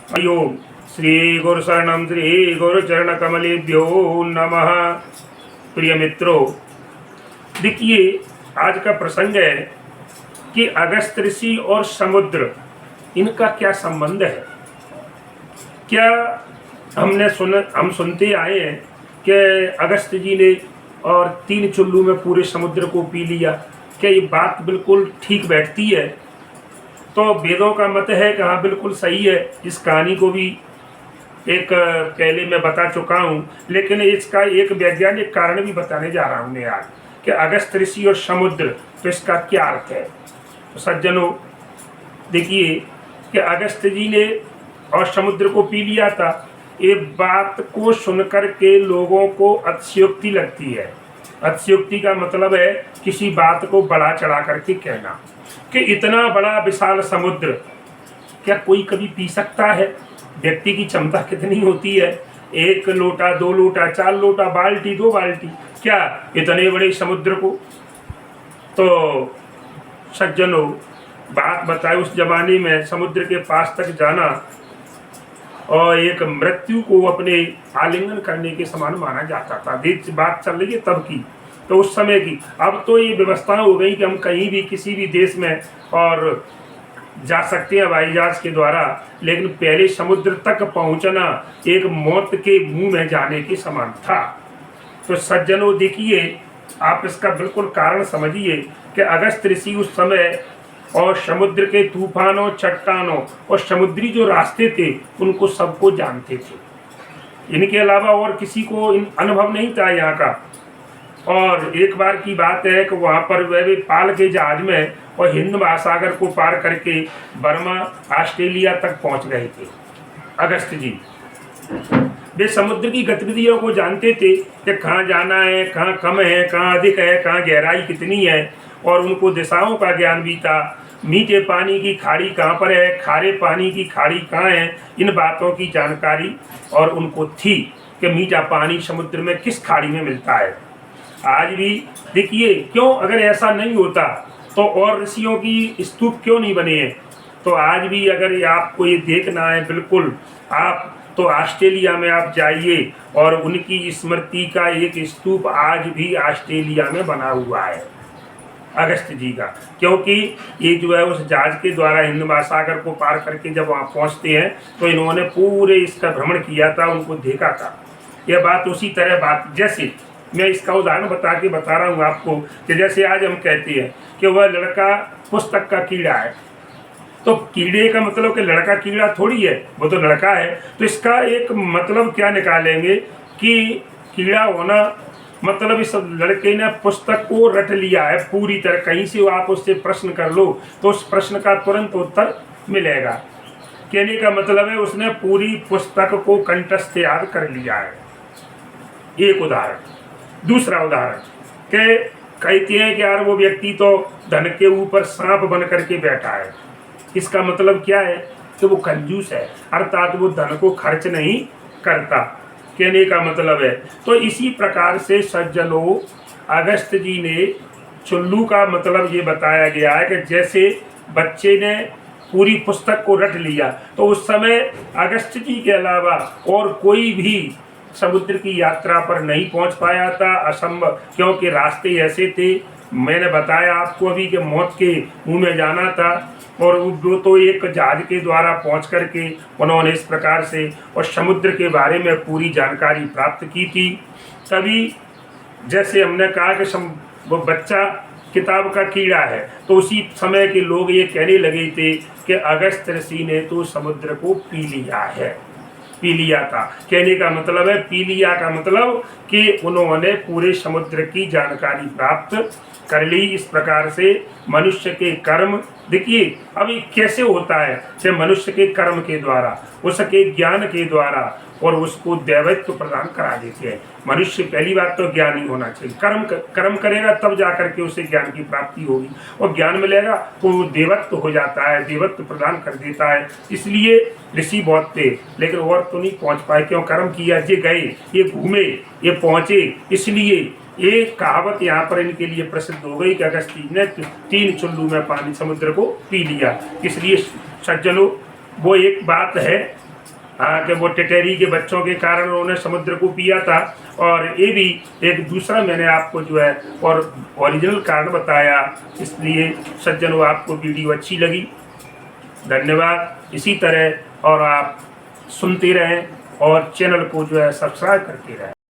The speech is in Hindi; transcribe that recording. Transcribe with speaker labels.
Speaker 1: ओम श्री गुरु शरणम श्री गुरु चरण कमलेभ्यो नमः। प्रिय मित्रों, देखिए आज का प्रसंग है कि अगस्त ऋषि और समुद्र, इनका क्या संबंध है। क्या हम सुनते आए हैं कि अगस्त जी ने और 3 चुल्लू में पूरे समुद्र को पी लिया। क्या ये बात बिल्कुल ठीक बैठती है? तो वेदों का मत है कि हाँ बिल्कुल सही है। इस कहानी को भी एक पहले मैं बता चुका हूँ, लेकिन इसका एक वैज्ञानिक कारण भी बताने जा रहा हूँ मैं आज कि अगस्त ऋषि और समुद्र, तो इसका क्या अर्थ है। तो सज्जनों देखिए कि अगस्त जी ने और समुद्र को पी लिया था। ये बात को सुनकर के लोगों को अतिशयोक्ति लगती है। अतिशयोक्ति का मतलब है किसी बात को बढ़ा चढ़ा करके कहना कि इतना बड़ा विशाल समुद्र क्या कोई कभी पी सकता है। व्यक्ति की क्षमता कितनी होती है? 1 लोटा, 2 लोटा, 4 लोटा, बाल्टी, 2 बाल्टी, क्या इतने बड़े समुद्र को। तो सज्जनों बात बताए, उस जमाने में समुद्र के पास तक जाना और एक मृत्यु को अपने आलिंगन करने के समान माना जाता था। देश बात चल रही है तब की, तो उस समय की। अब तो ये व्यवस्था हो गई कि हम कहीं भी किसी भी देश में और जा सकते हैं हवाई जहाज के द्वारा, लेकिन पहले समुद्र तक पहुंचना एक मौत के मुंह में जाने के समान था। तो सज्जनों देखिए, आप इसका बिल्कुल कारण समझिए कि अगस्त ऋषि उस समय और समुद्र के तूफानों, चट्टानों और समुद्री जो रास्ते थे उनको सबको जानते थे। इनके अलावा और किसी को अनुभव नहीं था यहाँ का। और एक बार की बात है कि वहाँ पर वे पाल के जहाज में और हिंद महासागर को पार करके बर्मा, ऑस्ट्रेलिया तक पहुँच गए थे अगस्त जी। वे समुद्र की गतिविधियों को जानते थे कि कहाँ जाना है, कहाँ कम है, कहाँ अधिक है, कहाँ गहराई कितनी है, और उनको दिशाओं का ज्ञान भी था। मीठे पानी की खाड़ी कहाँ पर है, खारे पानी की खाड़ी कहाँ है, इन बातों की जानकारी और उनको थी कि मीठा पानी समुद्र में किस खाड़ी में मिलता है। आज भी देखिए, क्यों अगर ऐसा नहीं होता तो और ऋषियों की स्तूप क्यों नहीं बने हैं। तो आज भी अगर आपको ये देखना है बिल्कुल, आप तो ऑस्ट्रेलिया में आप जाइए और उनकी स्मृति का एक स्तूप आज भी ऑस्ट्रेलिया में बना हुआ है अगस्त जी का। क्योंकि ये जो है उस जहाज के द्वारा हिंद महासागर को पार करके जब वहाँ पहुँचते हैं तो इन्होंने पूरे इसका भ्रमण किया था, उनको देखा था। यह बात उसी तरह बात, जैसे मैं इसका उदाहरण बता रहा हूँ आपको कि जैसे आज हम कहते हैं कि वह लड़का पुस्तक का कीड़ा है। तो कीड़े का मतलब कि लड़का कीड़ा थोड़ी है, वो तो लड़का है। तो इसका एक मतलब क्या निकालेंगे कि कीड़ा होना मतलब इस लड़के ने पुस्तक को रट लिया है पूरी तरह। कहीं से आप उससे प्रश्न कर लो तो उस प्रश्न का तुरंत उत्तर मिलेगा। कहने का मतलब है उसने पूरी पुस्तक को कंठस्थ याद कर लिया है। एक उदाहरण। दूसरा उदाहरण कि कहते हैं कि यार वो व्यक्ति तो धन के ऊपर सांप बन करके बैठा है। इसका मतलब क्या है कि वो कंजूस है, अर्थात वो धन को खर्च नहीं करता, कहने का मतलब है। तो इसी प्रकार से सज्जनों अगस्त जी ने चुल्लू का मतलब ये बताया गया है कि जैसे बच्चे ने पूरी पुस्तक को रट लिया, तो उस समय अगस्त जी के अलावा और कोई भी समुद्र की यात्रा पर नहीं पहुंच पाया था, असंभव। क्योंकि रास्ते ऐसे थे, मैंने बताया आपको अभी कि मौत के मुंह में जाना था, और वो तो एक जहाज के द्वारा पहुंच करके उन्होंने इस प्रकार से और समुद्र के बारे में पूरी जानकारी प्राप्त की थी। तभी जैसे हमने कहा कि वो बच्चा किताब का कीड़ा है, तो उसी समय के लोग ये कहने लगे थे कि अगस्त ऋषि ने तो समुद्र को पी लिया था। कहने का मतलब है, पी लिया का मतलब कि उन्होंने पूरे समुद्र की जानकारी प्राप्त कर ली। इस प्रकार से मनुष्य के कर्म, देखिए अभी कैसे होता है कि मनुष्य के कर्म के द्वारा, उसके ज्ञान के द्वारा और उसको दैवत्व प्रदान करा देते हैं। मनुष्य पहली बात तो ज्ञानी होना चाहिए, कर्म करेगा तब जाकर के उसे ज्ञान की प्राप्ति होगी, और ज्ञान मिलेगा तो वो देवत्व हो जाता है, देवत्व प्रदान कर देता है। इसलिए ऋषि बहुत थे, लेकिन और तो नहीं पहुंच पाए। क्यों? कर्म किया, ये गए, ये घूमे, ये पहुंचे। इसलिए एक कहावत यहाँ पर इनके लिए प्रसिद्ध हो गई कि अगस्त जी ने 3 चुल्लू में पानी समुद्र को पी लिया। इसलिए सज्जनों वो एक बात है हाँ कि वो टिटेरी के बच्चों के कारण उन्होंने समुद्र को पिया था। और ये भी एक दूसरा मैंने आपको जो है और ओरिजिनल कारण बताया। इसलिए सज्जनों, आपको वीडियो अच्छी लगी, धन्यवाद। इसी तरह और आप सुनते रहें और चैनल को जो है सब्सक्राइब करते रहें।